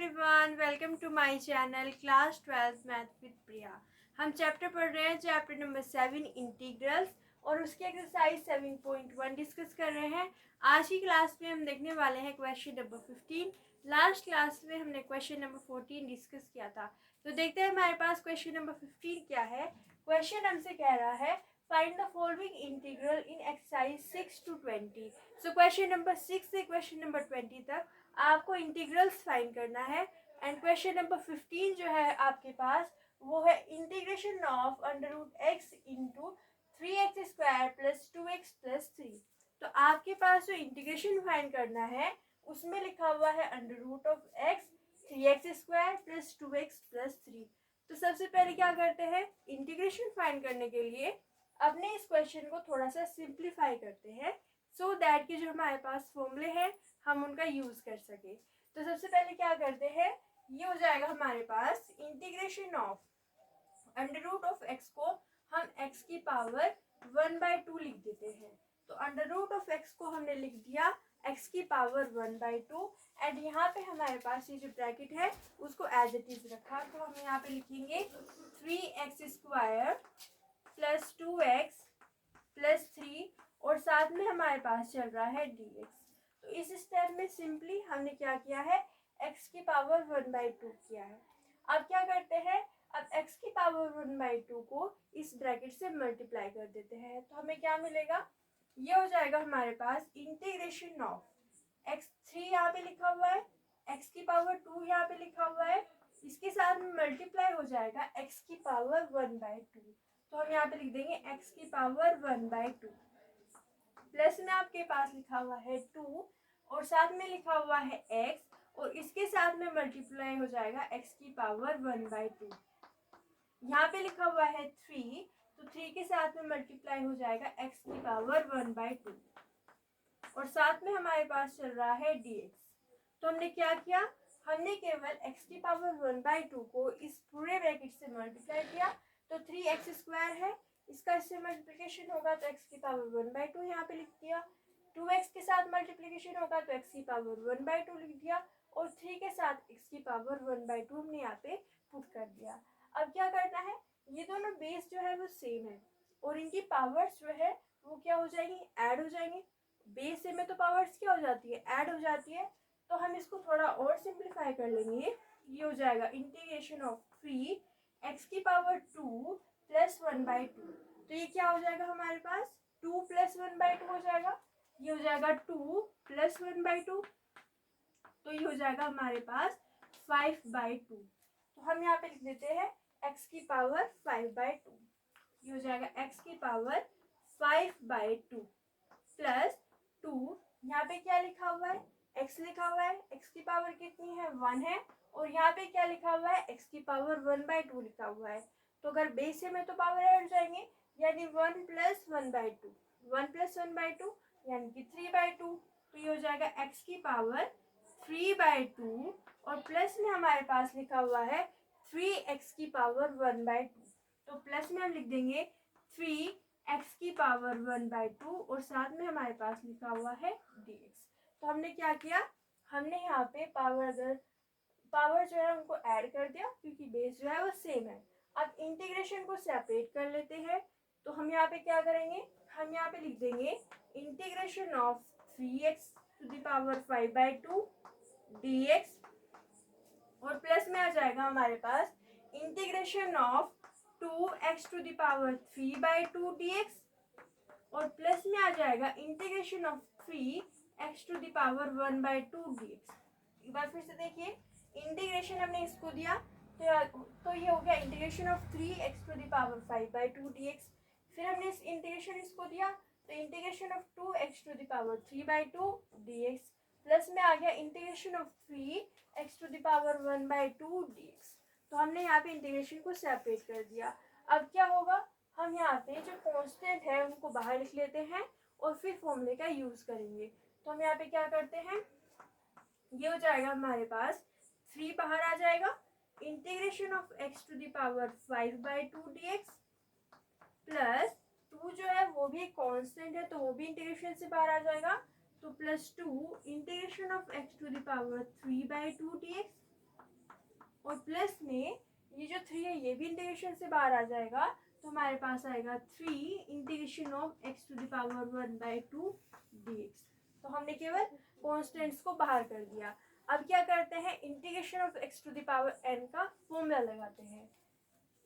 Everyone, welcome to my channel class 12 math with Priya. हम chapter पढ़ रहे हैं, चैप्टर नंबर 7 इंटीग्रल्स, और उसके एक्सरसाइज 7.1 डिस्कस कर रहे हैं। आज की क्लास में हम देखने वाले हैं क्वेश्चन नंबर 15। लास्ट क्लास में हमने क्वेश्चन नंबर 14 डिस्कस किया था। तो देखते हैं हमारे पास क्वेश्चन नंबर 15 क्या है। क्वेश्चन हमसे कह रहा है find the following integral in exercise 6 to 20। So question number 6 से क्वेश्चन नंबर 20 तक आपको इंटीग्रल्स फाइंड करना है। एंड क्वेश्चन नंबर 15 जो है आपके पास वो है integration of under root x into 3x² plus 2x plus 3। तो आपके पास जो इंटीग्रेशन फाइंड करना है उसमें लिखा हुआ है under root of x 3x² plus 2x plus 3। तो सबसे पहले क्या करते हैं, इंटीग्रेशन फाइंड करने के लिए अपने इस क्वेश्चन को थोड़ा सा सिंप्लीफाई करते हैं सो दैट कि जो हमारे पास फॉर्मूले हैं हम उनका यूज कर सके। तो सबसे पहले क्या करते हैं, ये हो जाएगा हमारे पास integration of under root of X को हम एक्स की पावर 1/2 लिख देते हैं। तो अंडर रूट ऑफ एक्स को हमने लिख दिया एक्स की पावर 1/2। एंड यहाँ पे हमारे पास ये जो ब्रैकेट है उसको एज इट इज रखा, तो हम यहाँ पे लिखेंगे 3x² प्लस 2x प्लस 3 और साथ में हमारे पास चल रहा है dx। तो इस स्टेप में सिंपली हमने क्या किया है, x की पावर 1/2 किया है। अब क्या करते हैं, अब x की पावर 1/2 को इस ब्रैकेट से मल्टीप्लाई कर देते हैं। तो हमें क्या मिलेगा, ये हो जाएगा हमारे पास इंटीग्रेशन ऑफ x3 यहाँ पे लिखा हुआ है, x की पावर 2 यहाँ पे लिखा हुआ है, इसके साथ में मल्टीप्लाई हो जाएगा x की पावर 1/2। तो हम यहाँ पे लिख देंगे x की पावर 1/2 प्लस में आपके पास लिखा हुआ है 2 और साथ में लिखा हुआ है x और इसके साथ में मल्टीप्लाई हो जाएगा x की पावर 1/2। यहाँ पे लिखा हुआ है 3, तो 3 के साथ में मल्टीप्लाई हो जाएगा x की पावर 1/2 और साथ में हमारे पास चल रहा है dx। तो हमने क्या किया, हमने केवल x की पावर 1/2 को इस पूरे ब्रैकेट से मल्टीप्लाई किया। तो 3x² है, इसका इससे मल्टीप्लिकेशन होगा तो x की पावर 1/2 यहाँ पे लिख दिया। 2x के साथ मल्टीप्लिकेशन होगा तो x की पावर 1/2 लिख दिया और 3 के साथ x की पावर 1/2 हमने यहाँ पे पुट कर दिया। अब क्या करना है, ये दोनों बेस जो है वो सेम है और इनकी पावर्स जो है वो क्या हो जाएंगी, ऐड हो जाएंगे। बेस में तो पावर्स क्या हो जाती है, ऐड हो जाती है। तो हम इसको थोड़ा और सिंप्लीफाई कर लेंगे, ये हो जाएगा इंटीग्रेशन ऑफ 3x की पावर 2 प्लस 1/2। तो ये क्या हो जाएगा हमारे पास, 2 प्लस 1/2 हो जाएगा, ये हो जाएगा 2 प्लस 1/2। तो ये हो जाएगा हमारे पास 5/2। तो हम यहाँ पे लिख देते हैं x की पावर 5/2। ये हो जाएगा x की पावर 5/2 प्लस 2, यहाँ पे क्या लिखा हुआ है, x लिखा हुआ है, x की पावर कितनी है 1 है और यहाँ पे क्या लिखा हुआ है, x की पावर 1/2 लिखा हुआ है। तो अगर बेस में तो पावर ऐड हो जाएंगे, यानी 1 प्लस 1/2, 1 प्लस 1/2 यानी कि 3/2। तो ये हो जाएगा x की पावर 3/2 और प्लस में हमारे पास लिखा हुआ है 3x की पावर 1/2। तो प्लस में हम लिख देंगे 3x की पावर 1/2 और साथ में हमारे पास लिखा हुआ है dx। तो हमने क्या किया, हमने यहाँ पे पावर जो है उनको ऐड कर दिया क्योंकि बेस जो है वो सेम है। अब इंटीग्रेशन को सेपरेट कर लेते हैं। तो हम यहाँ पे क्या करेंगे, हम यहाँ पे लिख देंगे integration of 3x to the power 5/2 dx और प्लस में आ जाएगा हमारे पास integration of 2x to the power 3/2 dx और प्लस में आ जाएगा integration of 3x to the power 1/2 dx। एक बार फिर से देखिए, इंटीग्रेशन हमने इसको दिया तो ये हो गया integration of 3x to the power 5/2 dx। फिर हमने इस इंटीग्रेशन इसको दिया तो integration of 2x to the power 3/2 dx plus में आ गया integration of 3x to the power 1/2 dx। तो हमने यहाँ पे इंटीग्रेशन को सेपरेट कर दिया। अब क्या होगा, हम यहाँ पे जो कांस्टेंट है उनको बाहर लिख लेते हैं और फिर फॉर्मूले का यूज करेंगे। तो हम यहाँ पे क्या करते हैं, ये हो जाएगा हमारे पास 3 बाहर आ जाएगा, integration of x to the power 5/2 dx plus 2 जो है वो भी एक कांस्टेंट है तो वो भी इंटीग्रेशन से बाहर आ जाएगा। तो plus 2 integration of x to the power 3/2 dx और प्लस में ये जो 3 है ये भी इंटीग्रेशन से बाहर आ जाएगा, तो हमारे पास आएगा 3 integration of x to the power 1/2 dx। तो हमने केवल कॉन्स्टेंट्स को बाहर कर दिया। अब क्या करते हैं, integration of x to the power n का फॉर्मूला लगाते हैं।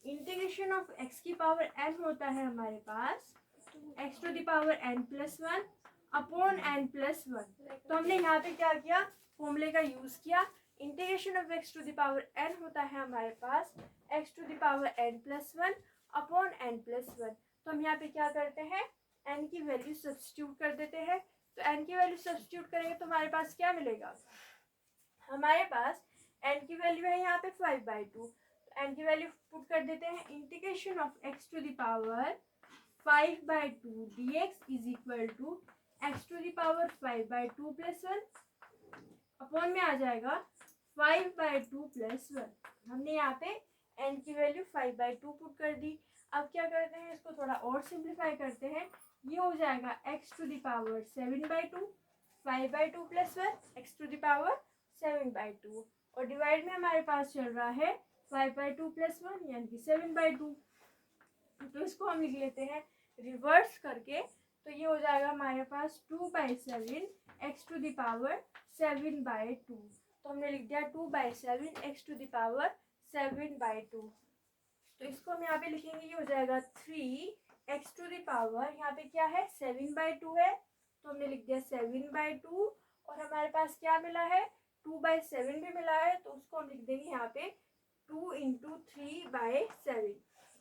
इंटीग्रेशन ऑफ x की पावर n होता है हमारे पास x to the power n+1 upon n+1। तो हमने यहाँ पे क्या किया, फॉर्मूले का यूज किया। Integration of x to the power n होता है हमारे पास x to the power n+1 upon n+1। तो हम यहाँ पे क्या करते हैं, n की वैल्यू सब्स्टिट्यूट कर देते हैं। तो n की वैल्यू सब्स्टिट्यूट करेंगे तो हमारे पास क्या मिलेगा, हमारे पास n की वैल्यू है यहाँ पे 5/2। तो n की वैल्यू पुट कर देते हैं। Integration of x to the power 5/2 dx is equal to x to the power 5/2 + 1 upon में आ जाएगा 5/2 + 1। हमने यहाँ पे n की वैल्यू 5/2 पुट कर दी। अब क्या करते हैं, इसको थोड़ा और सिंप्लीफाई करते हैं। ये हो जाएगा x to the power 7/2 5/2 + 1 x to the power 7/2 और डिवाइड में हमारे पास चल रहा है 5/2 + 1 यानी कि 7/2। तो इसको हम लिख लेते हैं रिवर्स करके। तो ये हो जाएगा हमारे पास 2/7 x टू द पावर 7/2। तो हमने लिख दिया 2/7 x टू द पावर 7/2। तो इसको हम यहाँ पे लिखेंगे, ये हो जाएगा 3x टू द पावर, यहाँ पे क्या है 7/2 है, तो हमने लिख दिया 7/2। और हमारे पास क्या मिला है 2/7 भी मिला है, तो उसको हम लिख देंगे यहाँ पे 2 × 3/7।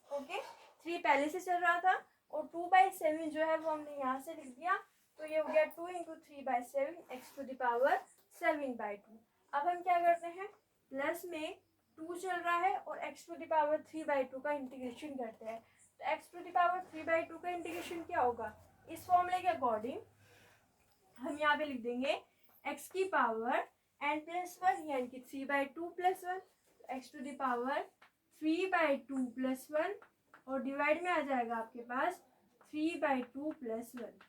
ओके, 3 पहले से चल रहा था और 2/7 जो है वो हमने यहाँ से लिख दिया। तो ये हो गया 2 × 3/7 x टू द पावर 7/2। अब हम क्या करते हैं, प्लस में 2 चल रहा है और x टू द पावर 3/2 का इंटीग्रेशन करते हैं। तो x टू द पावर 3/2 का इंटीग्रेशन क्या होगा, इस फॉर्मूले के अकॉर्डिंग हम यहाँ पे लिख देंगे x की पावर n+1 यानी कि 3/2 + 1 x टू द पावर 3/2 + 1 और डिवाइड में आ जाएगा आपके पास 3/2 + 1।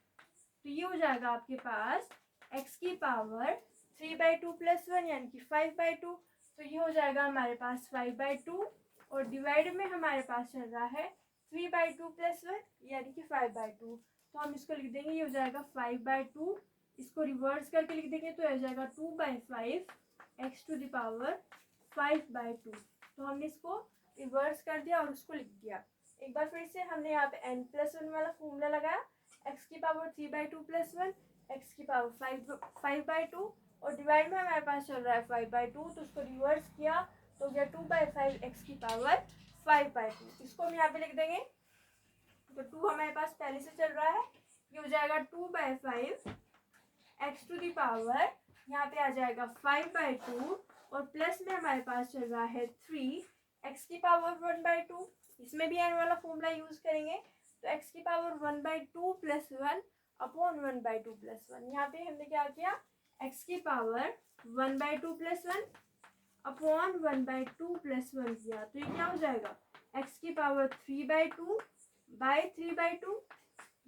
तो ये हो जाएगा आपके पास x की पावर 3/2 + 1 यानी कि 5/2। तो ये हो जाएगा हमारे पास 5/2 और डिवाइड में हमारे पास चल रहा है 3/2 + 1 यानी कि 5/2। तो हम इसको लिख देंगे, ये हो जाएगा 5/2। इसको रिवर्स करके लिख देंगे तो हो जाएगा 2/5 x टू द पावर 5/2। तो हमने इसको रिवर्स कर दिया और उसको लिख दिया। एक बार फिर से हमने यहाँ पे n+1 वाला फॉर्मूला लगाया, x की पावर 3/2 + 1 x की पावर 5/2 और डिवाइड में हमारे पास चल रहा है 5/2, तो उसको रिवर्स किया तो गया 2/5 x की पावर 5/2। इसको हम यहाँ पे लिख देंगे। तो 2 हमारे पास पहले से चल रहा है, ये हो जाएगा 2/5 x टू द पावर, यहाँ पे आ जाएगा 5/2 और प्लस में हमारे पास चल रहा है 3 x की पावर 1/2। इसमें भी n वाला फॉर्मूला यूज करेंगे। तो x की पावर 1/2 + 1 अपॉन 1/2 + 1। यहाँ पे हमने क्या किया, x की पावर 1/2 + 1 अपॉन 1/2 + 1 किया। तो ये क्या हो जाएगा, x की पावर 3/2 / 3/2।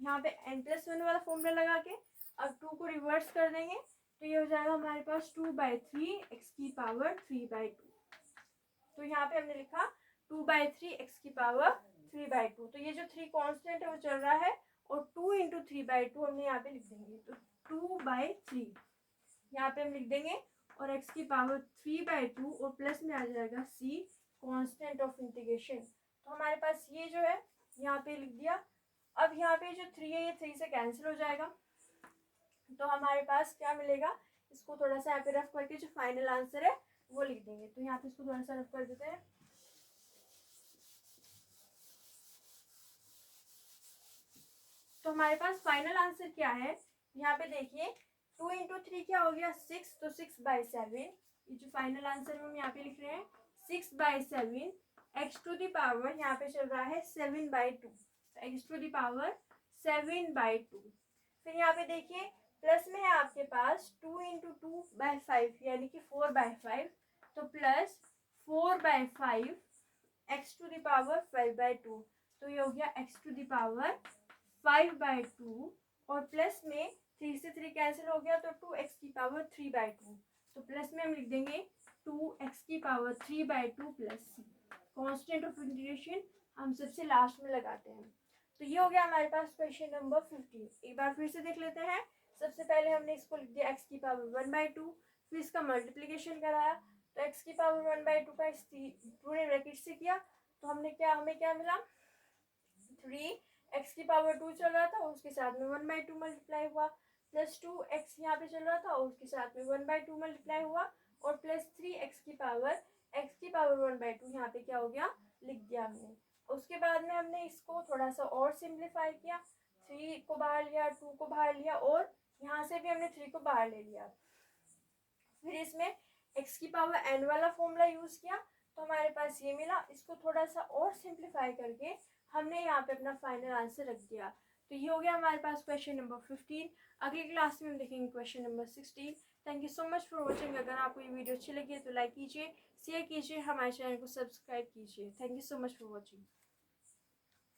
यहाँ पे n+1 वाला फॉर्मूला लगा के अब 2 को रिवर्स कर देंगे तो ये हो जाएगा हमारे पास 2/3 x की पावर 3/2। तो यहाँ पे हमने लिखा 2/3 x की पावर 3/2। तो ये जो 3 कांस्टेंट है वो चल रहा है और 2 × 3/2 हमने यहाँ पे लिख देंगे। तो 2/3 यहाँ पे हम लिख देंगे और x की पावर 3/2 और प्लस में आ जाएगा c कांस्टेंट ऑफ इंटीग्रेशन। तो हमारे पास ये जो है यहाँ पे लिख दिया। अब यहाँ पे जो 3 है ये 3 से कैंसिल हो जाएगा, तो हमारे पास क्या मिलेगा, इसको थोड़ा सा यहाँ पे रफ करके जो फाइनल आंसर है वो लिख देंगे। तो यहाँ पे इसको थोड़ा सा रफ कर देते हैं। तो हमारे पास फाइनल आंसर क्या है, यहाँ पे देखिए 2 × 3 क्या हो गया 6, तो 6/7। ये जो फाइनल आंसर हम यहाँ पे लिख रहे हैं 6/7 x टू द पावर, यहाँ पे चल रहा है 7/2 x टू द पावर 7/2। फिर यहाँ पे देखिए प्लस में है आपके पास 2 × 2/5 यानी कि 4/5, तो plus 4/5 x to the power 5/2। तो ये हो गया x टू द पावर 5/2 और प्लस में 3 से 3 कैंसिल हो गया तो 2x की पावर 3/2। तो प्लस में हम लिख देंगे 2x की की power 3/2 plus C. Constant of integration हम सबसे लास्ट में लगाते हैं। तो ये हो गया हमारे पास क्वेश्चन नंबर 15। एक बार फिर से देख लेते हैं। सबसे पहले हमने इसको लिख दिया x की पावर 1/2, फिर इसका मल्टीप्लिकेशन कराया तो x की पावर 1/2 का इस पूरे ब्रैकेट से किया तो हमें क्या मिला 3। x की पावर 2 चल रहा था और उसके साथ में 1/2 मल्टीप्लाई हुआ, प्लस 2x यहाँ पे चल रहा था और उसके साथ में 1/2 मल्टीप्लाई हुआ, और प्लस 3x की पावर 1/2 यहाँ पे क्या हो गया लिख दिया हमने। उसके बाद में हमने इसको थोड़ा सा और सिंप्लीफाई किया, 3 को बाहर लिया, 2 को बाहर लिया और यहाँ से भी हमने 3 को बाहर ले लिया। फिर इसमें x की पावर n वाला फॉर्मूला यूज़ किया तो हमारे पास ये मिला। इसको थोड़ा सा और सिंप्लीफाई करके हमने यहाँ पे अपना फाइनल आंसर रख दिया। तो ये हो गया हमारे पास क्वेश्चन नंबर 15। अगली क्लास में हम देखेंगे question number 16। Thank you so much for watching. अगर आपको ये वीडियो अच्छी लगी है तो लाइक कीजिए, शेयर कीजिए, हमारे चैनल को सब्सक्राइब कीजिए। Thank you so much for watching.